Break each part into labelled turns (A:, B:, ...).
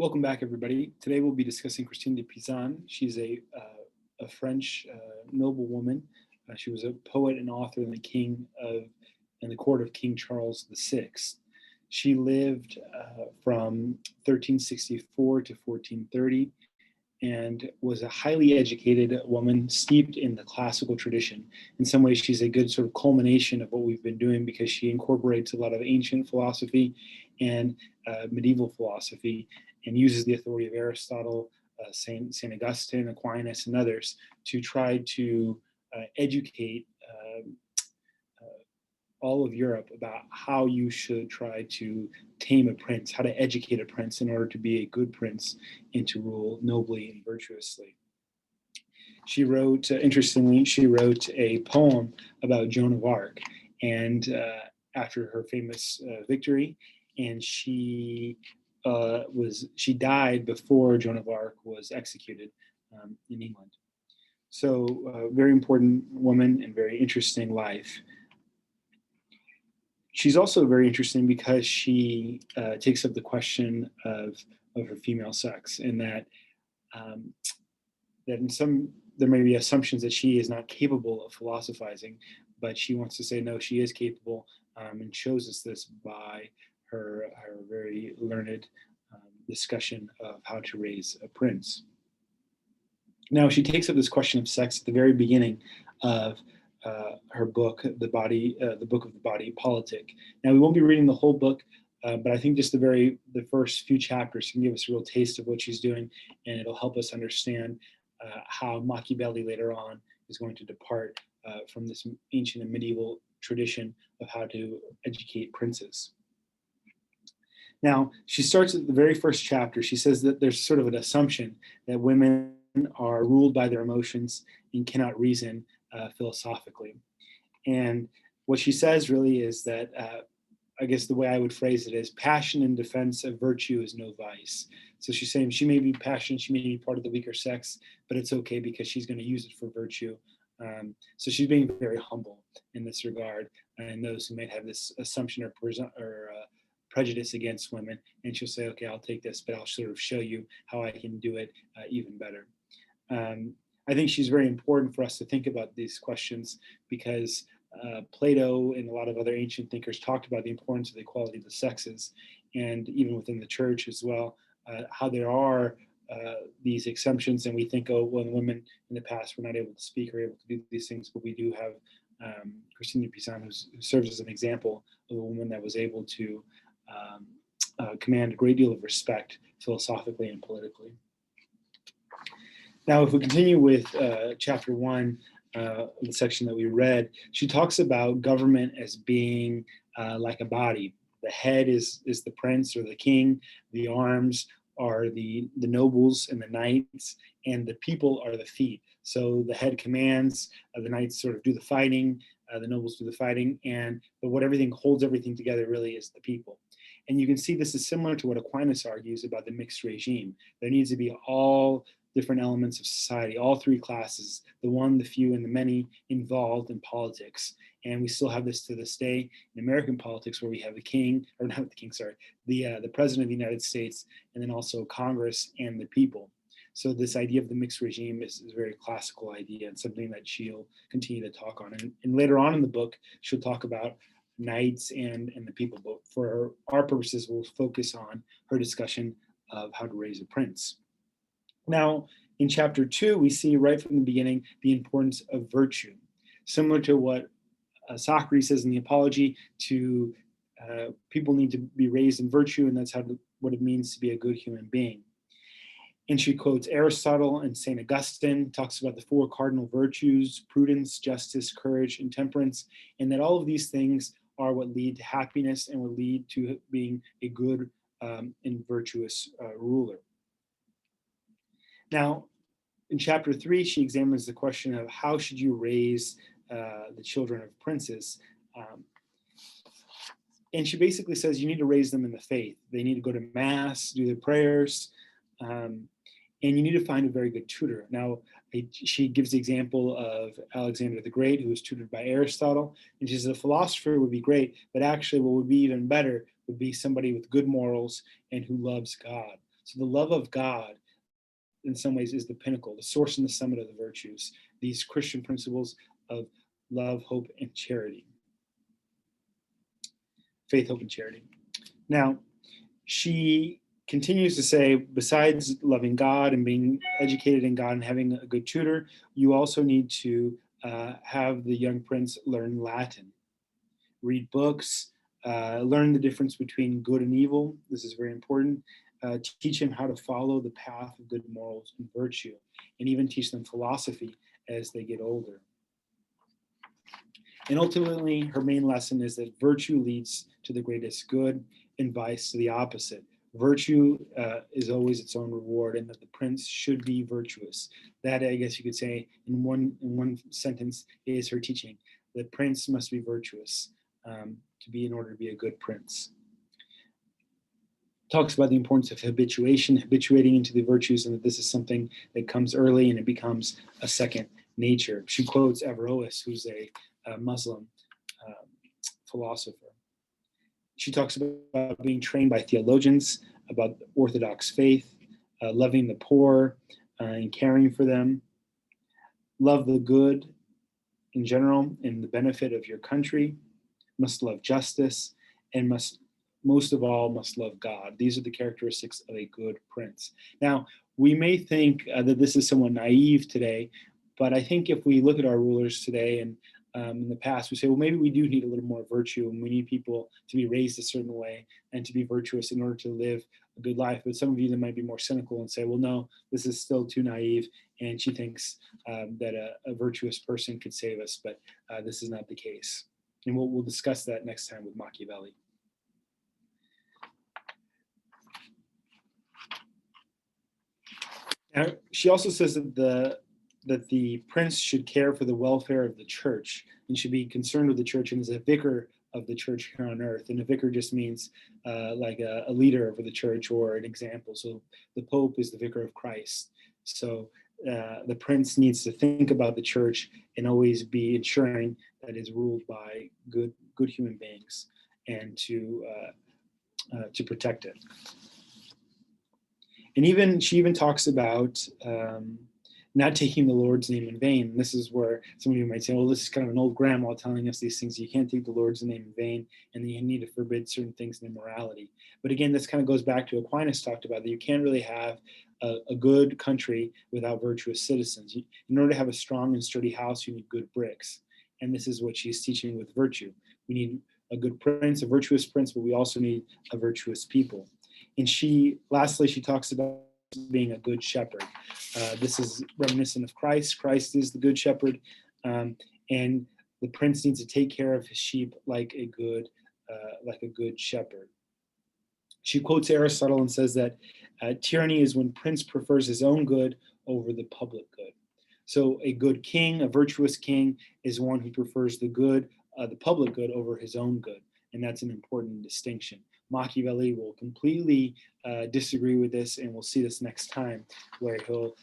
A: Welcome back, everybody. Today we'll be discussing Christine de Pizan. She's a French noblewoman. She was a poet and author in the court of King Charles VI. She lived from 1364 to 1430 and was a highly educated woman steeped in the classical tradition. In some ways, she's a good sort of culmination of what we've been doing because she incorporates a lot of ancient philosophy and medieval philosophy and uses the authority of Aristotle, Saint Augustine, Aquinas, and others to try to educate all of Europe about how you should try to tame a prince, how to educate a prince in order to be a good prince and to rule nobly and virtuously. She wrote, interestingly, she wrote a poem about Joan of Arc, and after her famous victory, and she died before Joan of Arc was executed in England. So, very important woman and very interesting life. She's also very interesting because she takes up the question of her female sex, and that there may be assumptions that she is not capable of philosophizing, but she wants to say no, she is capable, and shows us this by her very learned discussion of how to raise a prince. Now, she takes up this question of sex at the very beginning of her book, the Book of the Body Politic. Now, we won't be reading the whole book, but I think just the first few chapters can give us a real taste of what she's doing, and it'll help us understand how Machiavelli later on is going to depart from this ancient and medieval tradition of how to educate princes. Now, she starts at the very first chapter. She says that there's sort of an assumption that women are ruled by their emotions and cannot reason philosophically. And what she says really is that, I guess the way I would phrase it is, passion in defense of virtue is no vice. So she's saying she may be passionate, she may be part of the weaker sex, but it's okay because she's going to use it for virtue. So she's being very humble in this regard, and those who might have this assumption or prejudice against women, and she'll say, okay, I'll take this, but I'll sort of show you how I can do it even better. I think she's very important for us to think about these questions because Plato and a lot of other ancient thinkers talked about the importance of the equality of the sexes, and even within the church as well, how there are these exemptions, and we think, oh, well, women in the past were not able to speak or able to do these things, but we do have Christine de Pizan, who serves as an example of a woman that was able to command a great deal of respect philosophically and politically. Now, if we continue with chapter 1, the section that we read, she talks about government as being like a body. The head is the prince or the king, the arms are the nobles and the knights, and the people are the feet. So the head commands, the knights sort of do the fighting, the nobles do the fighting, but what everything holds everything together really is the people. And you can see this is similar to what Aquinas argues about the mixed regime. There needs to be all different elements of society, all three classes, the one, the few, and the many involved in politics. And we still have this to this day in American politics, where we have the king, or not the king, sorry, the president of the United States, and then also Congress and the people. So this idea of the mixed regime is a very classical idea and something that she'll continue to talk on. And later on in the book, she'll talk about knights and the people. But for our purposes, we'll focus on her discussion of how to raise a prince. Now, in chapter 2, we see right from the beginning the importance of virtue. Similar to what Socrates says in the Apology, people need to be raised in virtue, and that's what it means to be a good human being. And she quotes Aristotle and Saint Augustine, talks about the 4 cardinal virtues: prudence, justice, courage, and temperance, and that all of these things are what lead to happiness and will lead to being a good and virtuous ruler. Now, in chapter 3, she examines the question of how should you raise the children of princes. And she basically says you need to raise them in the faith. They need to go to mass, do their prayers, and you need to find a very good tutor. Now, she gives the example of Alexander the Great, who was tutored by Aristotle. And she says a philosopher would be great, but actually what would be even better would be somebody with good morals and who loves God. So the love of God, in some ways, is the pinnacle, the source and the summit of the virtues, these Christian principles of love, hope, and charity. Faith, hope, and charity. Now, she continues to say, besides loving God and being educated in God and having a good tutor, you also need to have the young prince learn Latin, read books, learn the difference between good and evil. This is very important. Teach him how to follow the path of good morals and virtue, and even teach them philosophy as they get older. And ultimately, her main lesson is that virtue leads to the greatest good and vice to the opposite. Virtue is always its own reward, and that the prince should be virtuous. That, I guess you could say, in one sentence, is her teaching. The prince must be virtuous to be in order to be a good prince. Talks about the importance of habituating into the virtues, and that this is something that comes early and it becomes a second nature. She quotes Averroes, who's a Muslim philosopher. She talks about being trained by theologians, about the Orthodox faith, loving the poor and caring for them, love the good in general and the benefit of your country, must love justice, and most of all must love God. These are the characteristics of a good prince. Now, we may think that this is somewhat naive today, but I think if we look at our rulers today and in the past, we say, well, maybe we do need a little more virtue, and we need people to be raised a certain way and to be virtuous in order to live a good life. But some of you that might be more cynical and say, well, no, this is still too naive, and she thinks that a virtuous person could save us, but this is not the case. And we'll discuss that next time with Machiavelli. Now, she also says that the prince should care for the welfare of the church and should be concerned with the church and is a vicar of the church here on earth. And a vicar just means like a leader over the church or an example. So the Pope is the vicar of Christ. So the prince needs to think about the church and always be ensuring that it's ruled by good human beings and to protect it. And she even talks about not taking the Lord's name in vain. And this is where some of you might say, well, this is kind of an old grandma telling us these things. You can't take the Lord's name in vain, and you need to forbid certain things in immorality. But again, this kind of goes back to Aquinas talked about, that you can't really have a good country without virtuous citizens. In order to have a strong and sturdy house, you need good bricks. And this is what she's teaching with virtue. We need a good prince, a virtuous prince, but we also need a virtuous people. And lastly, she talks about being a good shepherd. This is reminiscent of Christ. Christ is the good shepherd, and the prince needs to take care of his sheep like a good shepherd. She quotes Aristotle and says that tyranny is when prince prefers his own good over the public good. So a good king, a virtuous king, is one who prefers the public good over his own good, and that's an important distinction. Machiavelli will completely disagree with this, and we'll see this next time, where he'll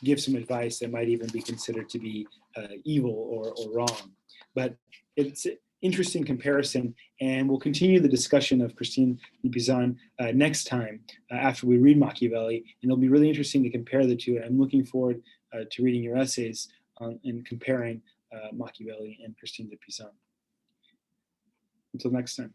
A: give some advice that might even be considered to be evil or wrong. But it's an interesting comparison, and we'll continue the discussion of Christine de Pizan next time after we read Machiavelli, and it'll be really interesting to compare the two. I'm looking forward to reading your essays and comparing Machiavelli and Christine de Pizan. Until next time.